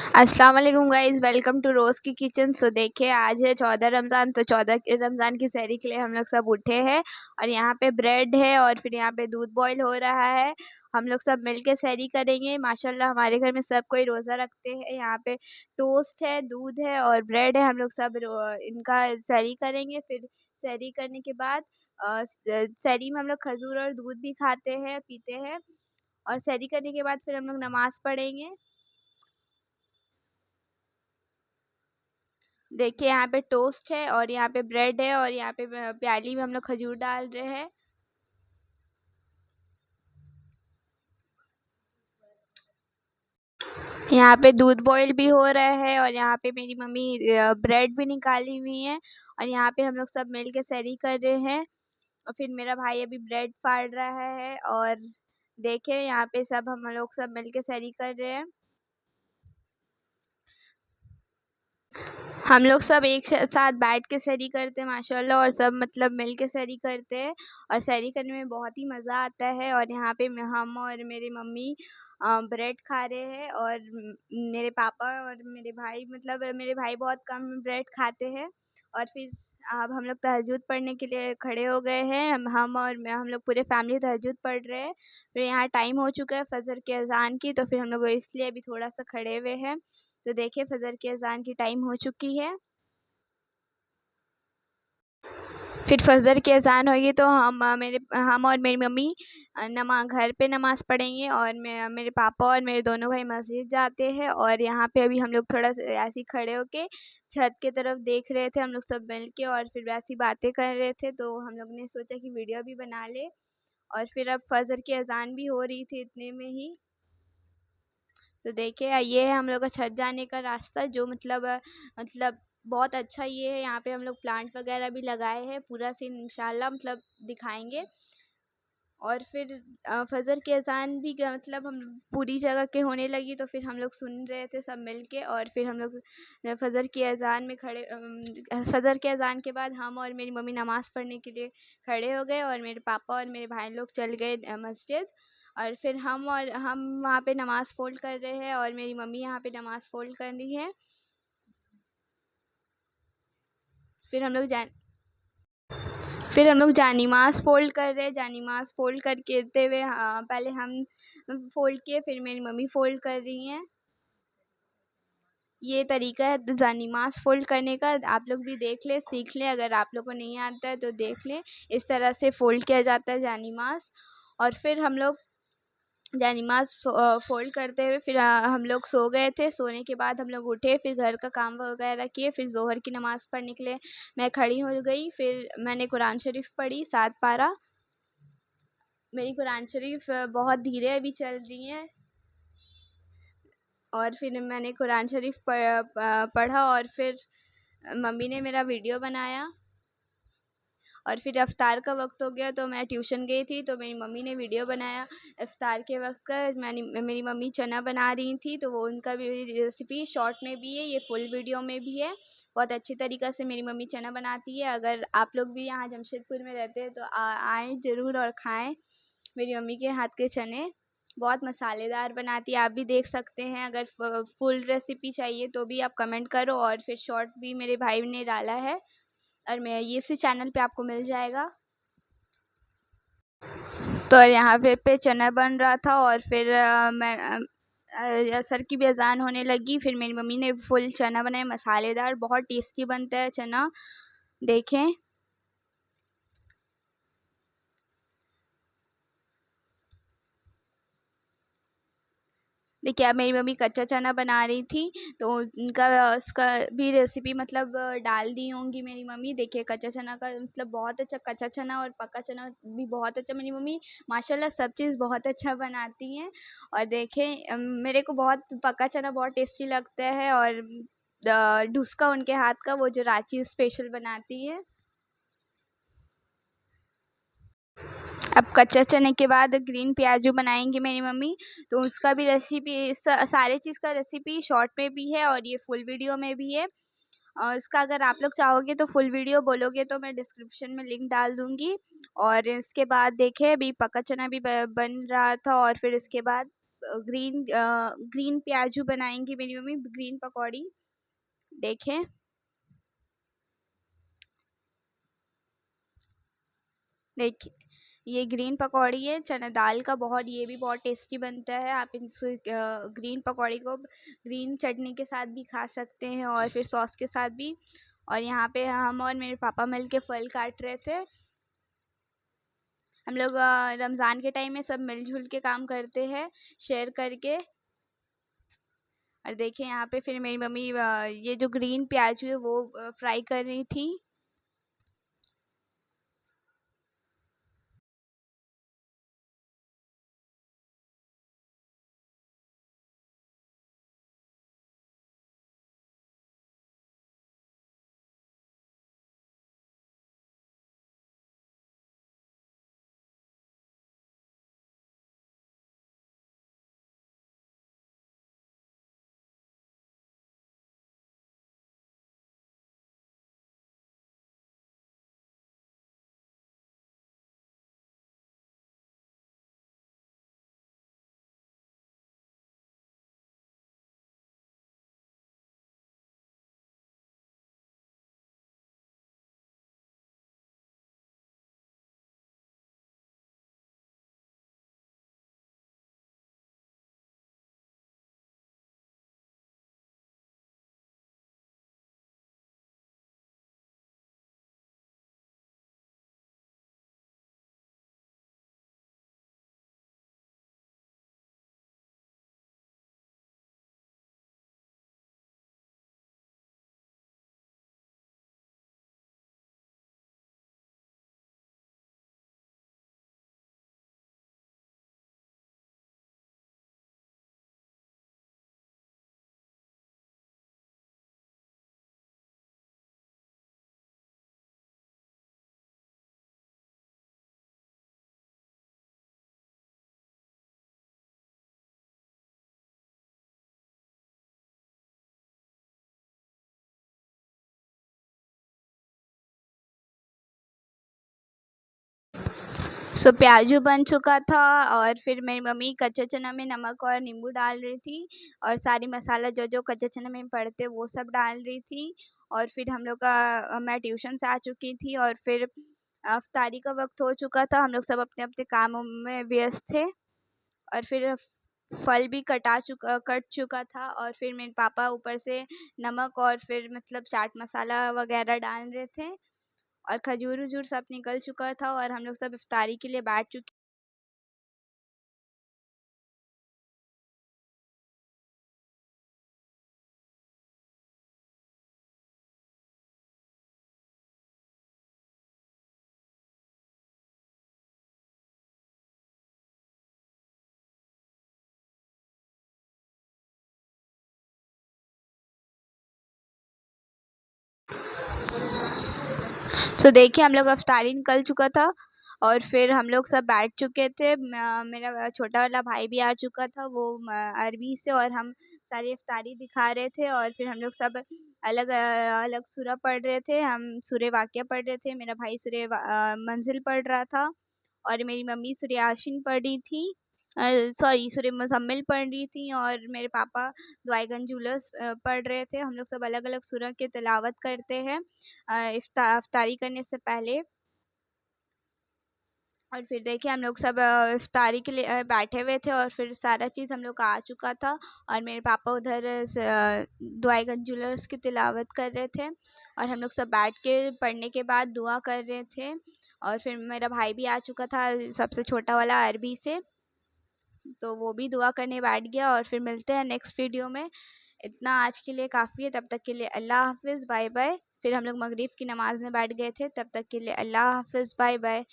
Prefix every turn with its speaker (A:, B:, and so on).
A: अस्सलाम वालेकुम guys, welcome to रोज़ की किचन। सो देखिए, आज है 14 रमज़ान। तो 14 रमज़ान की सहरी के लिए हम लोग सब उठे हैं और यहाँ पे ब्रेड है और फिर यहाँ पे दूध बॉईल हो रहा है। हम लोग सब मिलके सहरी करेंगे। माशाल्लाह हमारे घर में सब कोई रोज़ा रखते हैं। यहाँ पे टोस्ट है, दूध है और ब्रेड है। हम लोग सब इनका सहरी करेंगे। फिर सहरी करने के बाद सहरी में हम लोग खजूर और दूध भी खाते हैं, पीते हैं और सहरी करने के बाद फिर हम लोग नमाज़ पढ़ेंगे। देखिए, यहाँ पे टोस्ट है और यहाँ पे ब्रेड है और यहाँ पे प्याली में हम लोग खजूर डाल रहे हैं। यहाँ पे दूध बॉईल भी हो रहा है और यहाँ पे मेरी मम्मी ब्रेड भी निकाली हुई है और यहाँ पे हम लोग सब मिल के सहरी कर रहे हैं और फिर मेरा भाई अभी ब्रेड फाड़ रहा है और देखिए यहाँ पे सब हम लोग सब मिल के सहरी कर रहे हैं। हम लोग सब एक साथ बैठ के सहरी करते हैं माशाल्लाह और सब मतलब मिल के सहरी करते हैं और सहरी करने में बहुत ही मज़ा आता है। और यहाँ पे हम और मेरी मम्मी ब्रेड खा रहे हैं और मेरे पापा और मेरे भाई मतलब मेरे भाई बहुत कम ब्रेड खाते हैं। और फिर अब हम लोग तहज्जुद पढ़ने के लिए खड़े हो गए हैं। हम लोग पूरे फैमिली तहज्जुद पढ़ रहे हैं। फिर यहाँ टाइम हो चुका है फ़जर के अज़ान की, तो फिर हम लोग इसलिए अभी थोड़ा-सा खड़े हुए हैं। तो देखिए फ़जर के अज़ान की टाइम हो चुकी है। फिर फ़जर की अज़ान होगी तो हम और मेरी मम्मी घर पे नमाज़ पढ़ेंगे और मेरे पापा और मेरे दोनों भाई मस्जिद जाते हैं। और यहाँ पे अभी हम लोग थोड़ा ऐसे ही खड़े होके छत की तरफ देख रहे थे, हम लोग सब मिल के और फिर वैसी बातें कर रहे थे। तो हम लोग ने सोचा कि वीडियो भी बना लें और फिर अब फ़जर की अज़ान भी हो रही थी इतने में ही। तो देखिए ये है हम लोग का छत जाने का रास्ता जो मतलब बहुत अच्छा ये है। यहाँ पे हम लोग प्लांट वगैरह भी लगाए हैं, पूरा सीन इंशाल्लाह मतलब दिखाएंगे। और फिर फ़जर की अज़ान भी मतलब हम पूरी जगह के होने लगी तो फिर हम लोग सुन रहे थे सब मिल के और फिर हम लोग फ़जर की अज़ान में फ़जर के अज़ान के बाद हम और मेरी मम्मी नमाज़ पढ़ने के लिए खड़े हो गए और मेरे पापा और मेरे भाई लोग चल गए मस्जिद। और फिर हम वहाँ पे नमाज़ फ़ोल्ड कर रहे हैं और मेरी मम्मी यहाँ पे नमाज़ फ़ोल्ड कर रही है। फिर हम लोग जान फिर हम लोग जानिमाज़ फ़ोल्ड कर रहे हैं। जानिमाज़ फ़ोल्ड करते हुए पहले हम फ़ोल्ड किए, फिर मेरी मम्मी फ़ोल्ड कर रही हैं। ये तरीका है जानिमाज़ फ़ोल्ड करने का, आप लोग भी देख लें, सीख लें। अगर आप लोग को नहीं आता है तो देख लें, इस तरह से फ़ोल्ड किया जाता है जानिमाज़। और फिर हम लोग जानिमाज़ फ़ोल्ड करते हुए फिर हम लोग सो गए थे। सोने के बाद हम लोग उठे, फिर घर का काम वगैरह किए, फिर ज़ोहर की नमाज़ पढ़ने के लिए मैं खड़ी हो गई। फिर मैंने कुरान शरीफ पढ़ी 7 पारा। मेरी कुरान शरीफ बहुत धीरे अभी चल रही है। और फिर मैंने कुरान शरीफ पढ़ा और फिर मम्मी ने मेरा वीडियो बनाया। और फिर इफ्तार का वक्त हो गया तो मैं ट्यूशन गई थी, तो मेरी मम्मी ने वीडियो बनाया इफ्तार के वक्त का। मेरी मम्मी चना बना रही थी, तो वो उनका भी रेसिपी शॉर्ट में भी है, ये फुल वीडियो में भी है। बहुत अच्छी तरीक़ा से मेरी मम्मी चना बनाती है। अगर आप लोग भी यहाँ जमशेदपुर में रहते हैं तो आएँ ज़रूर और खाएँ मेरी मम्मी के हाथ के चने। बहुत मसालेदार बनाती है, आप भी देख सकते हैं। अगर फुल रेसिपी चाहिए तो भी आप कमेंट करो। और फिर शॉर्ट भी मेरे भाई ने डाला है और मैं ये इसी चैनल पे आपको मिल जाएगा। तो यहाँ पे चना बन रहा था और फिर असर की भी अज़ान होने लगी। फिर मेरी मम्मी ने फुल चना बनाया, मसालेदार, बहुत टेस्टी बनता है चना, देखें। देखिए अब मेरी मम्मी कच्चा चना बना रही थी, तो उसका भी रेसिपी मतलब डाल दी होंगी मेरी मम्मी। देखिए कच्चा चना का मतलब बहुत अच्छा, कच्चा चना और पका चना भी बहुत अच्छा। मेरी मम्मी माशाल्लाह सब चीज़ बहुत अच्छा बनाती हैं। और देखें मेरे को बहुत पका चना बहुत टेस्टी लगता है और डुस्का उनके हाथ का, वो जो रांची स्पेशल बनाती हैं। अब कच्चा चने के बाद ग्रीन प्याज़ू बनाएँगी मेरी मम्मी, तो उसका भी रेसिपी सारे चीज़ का रेसिपी शॉर्ट में भी है और ये फुल वीडियो में भी है। और इसका अगर आप लोग चाहोगे तो फुल वीडियो बोलोगे तो मैं डिस्क्रिप्शन में लिंक डाल दूँगी। और इसके बाद देखिए अभी पका चना भी बन रहा था और फिर इसके बाद ग्रीन प्याजू बनाएंगी मेरी मम्मी, ग्रीन पकौड़ी। देखें, देखिए ये ग्रीन पकौड़ी है चना दाल का, बहुत ये भी बहुत टेस्टी बनता है। आप इस ग्रीन पकौड़ी को ग्रीन चटनी के साथ भी खा सकते हैं और फिर सॉस के साथ भी। और यहाँ पे हम और मेरे पापा मिल के फल काट रहे थे। हम लोग रमज़ान के टाइम में सब मिलजुल के काम करते हैं, शेयर करके। और देखिए यहाँ पे फिर मेरी मम्मी ये जो ग्रीन प्याज है वो फ्राई कर रही थी। सो प्याजू बन चुका था और फिर मेरी मम्मी कच्चा चना में नमक और नींबू डाल रही थी और सारी मसाला जो जो कच्चा चना में पड़ते वो सब डाल रही थी। और फिर हम लोग का मैं ट्यूशन से आ चुकी थी और फिर इफ्तारी का वक्त हो चुका था। हम लोग सब अपने अपने कामों में व्यस्त थे और फिर फल भी कट चुका था और फिर मेरे पापा ऊपर से नमक और फिर मतलब चाट मसाला वगैरह डाल रहे थे और खजूर-वजूर सब निकल चुका था और हम लोग सब इफ्तारी के लिए बैठ चुके। सो देखिए हम लोग का इफ्तारी निकल चुका था और फिर हम लोग सब बैठ चुके थे। मेरा छोटा वाला भाई भी आ चुका था, वो अरबी से, और हम सारी इफ्तारी दिखा रहे थे और फिर हम लोग सब अलग सूरा पढ़ रहे थे। हम सूरे वाक़िया पढ़ रहे थे, मेरा भाई मंज़िल पढ़ रहा था और मेरी मम्मी सूरे यासीन पढ़ रही थी। सॉरी, सूरे मुज़म्मिल पढ़ रही थी और मेरे पापा दुआए जुलूस पढ़ रहे थे। हम लोग सब अलग-अलग सूरा की तिलावत करते हैं इफ्तारी करने से पहले। और फिर देखिए हम लोग सब इफ्तारी के लिए बैठे हुए थे और फिर सारा चीज़ हम लोग का आ चुका था और मेरे पापा उधर दुआए जुलूस की तिलावत कर रहे थे और हम लोग सब बैठ के पढ़ने के बाद दुआ कर रहे थे। और फिर मेरा भाई भी आ चुका था, सबसे छोटा वाला अरबी से, तो वो भी दुआ करने बैठ गया। और फिर मिलते हैं नेक्स्ट वीडियो में। इतना आज के लिए काफ़ी है, तब तक के लिए अल्लाह हाफ़िज़, बाय बाय। फिर हम लोग मगरिब की नमाज़ में बैठ गए थे, तब तक के लिए अल्लाह हाफ़िज़, बाय बाय।